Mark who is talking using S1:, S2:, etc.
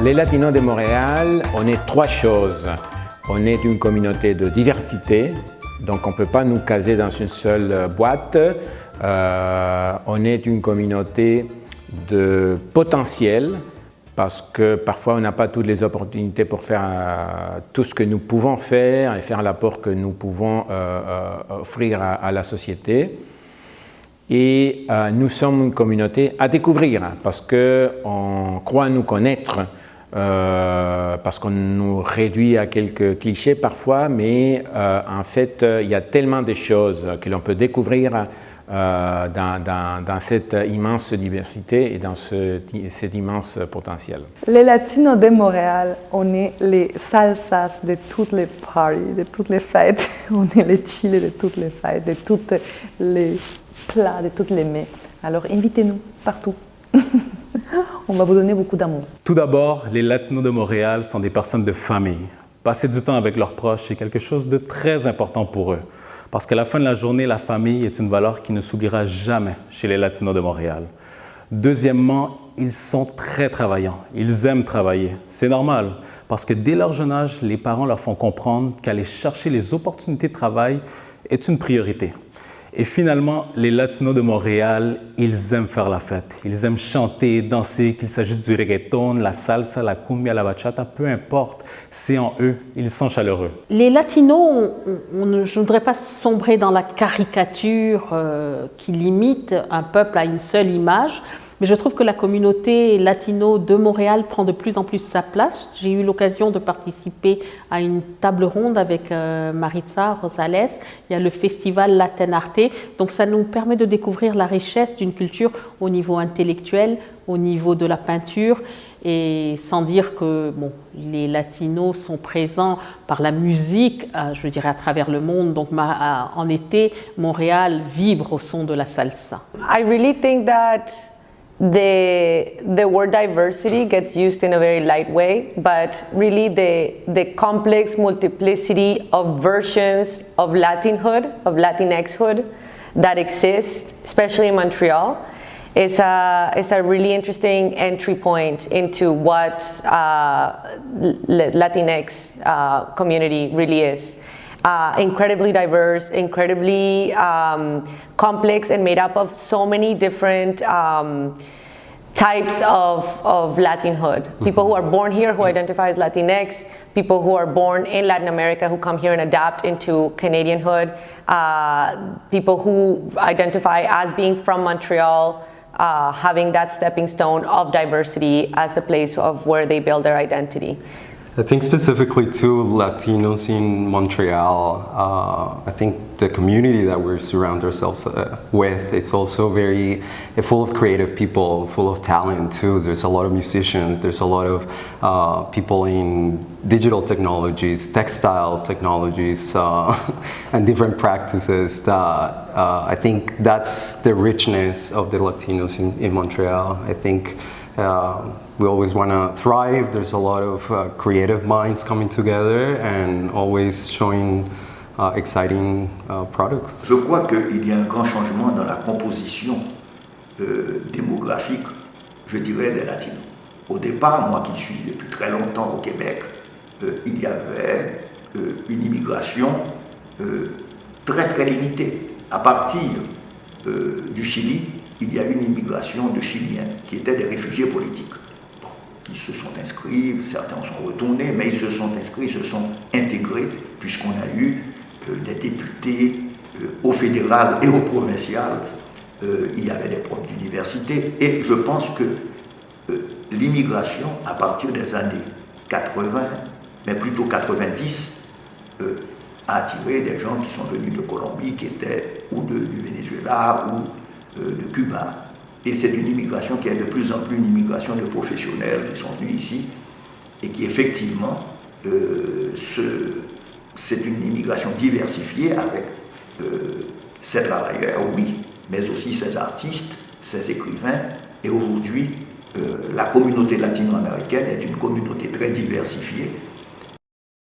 S1: Les Latinos de Montréal, on est trois choses. On est une communauté de diversité, donc on ne peut pas nous caser dans une seule boîte. On est une communauté de potentiel, parce que parfois on n'a pas toutes les opportunités pour faire tout ce que nous pouvons faire et faire l'apport que nous pouvons offrir à la société. Et nous sommes une communauté à découvrir, parce qu'on croit nous connaître, parce qu'on nous réduit à quelques clichés parfois, mais en fait, il y a tellement de choses que l'on peut découvrir dans cette immense diversité et dans cet immense potentiel.
S2: Les Latinos de Montréal, on est les salsas de toutes les parties, de toutes les fêtes. On est les chiles de toutes les fêtes, de tous les plats, de toutes les mets. Alors invitez-nous partout. On va vous donner beaucoup d'amour.
S3: Tout d'abord, les Latinos de Montréal sont des personnes de famille. Passer du temps avec leurs proches est quelque chose de très important pour eux. Parce qu'à la fin de la journée, la famille est une valeur qui ne s'oubliera jamais chez les Latinos de Montréal. Deuxièmement, ils sont très travaillants. Ils aiment travailler. C'est normal, parce que dès leur jeune âge, les parents leur font comprendre qu'aller chercher les opportunités de travail est une priorité. Et finalement, les Latinos de Montréal, ils aiment faire la fête. Ils aiment chanter, danser, qu'il s'agisse du reggaeton, la salsa, la cumbia, la bachata, peu importe. C'est en eux, ils sont chaleureux.
S4: Les Latinos, je ne voudrais pas sombrer dans la caricature qui limite un peuple à une seule image, mais je trouve que la communauté latino de Montréal prend de plus en plus sa place. J'ai eu l'occasion de participer à une table ronde avec Maritza Rosales. Il y a le festival Latin Arte. Donc ça nous permet de découvrir la richesse d'une culture au niveau intellectuel, au niveau de la peinture. Et sans dire que les Latinos sont présents par la musique, je dirais à travers le monde. Donc en été, Montréal vibre au son de la salsa.
S5: I really think that the word diversity gets used in a very light way, but really the complex multiplicity of versions of Latinhood, of Latinxhood that exist, especially in Montreal, is a really interesting entry point into what Latinx community really is. Incredibly diverse, incredibly complex, and made up of so many different types of Latinhood. People who are born here who identify as Latinx, people who are born in Latin America who come here and adapt into Canadianhood, people who identify as being from Montreal, having that stepping stone of diversity as a place of where they build their identity.
S6: I think specifically to Latinos in Montreal, I think the community that we surround ourselves with, it's also very full of creative people, full of talent too. There's a lot of musicians, there's a lot of people in digital technologies, textile technologies, and different practices that I think that's the richness of the Latinos in Montreal. I think we always want to thrive. There's a lot of creative minds coming together and always showing exciting products.
S7: Je crois qu'il y a un grand changement dans la composition démographique, je dirais, des Latinos. Au départ, moi qui suis depuis très longtemps au Québec, il y avait une immigration très très limitée. À partir du Chili, il y a une immigration de Chiliens qui étaient des réfugiés politiques. Bon, ils se sont inscrits, certains sont retournés, mais ils se sont inscrits, ils se sont intégrés, puisqu'on a eu des députés au fédéral et au provincial. Il y avait des profs d'université, et je pense que l'immigration, à partir des années 80, mais plutôt 90, a attiré des gens qui sont venus de Colombie, qui étaient ou du Venezuela, ou de Cuba. Et c'est une immigration qui est de plus en plus une immigration de professionnels qui sont venus ici et qui effectivement, c'est une immigration diversifiée avec ses travailleurs, oui, mais aussi ses artistes, ses écrivains. Et aujourd'hui, la communauté latino-américaine est une communauté très diversifiée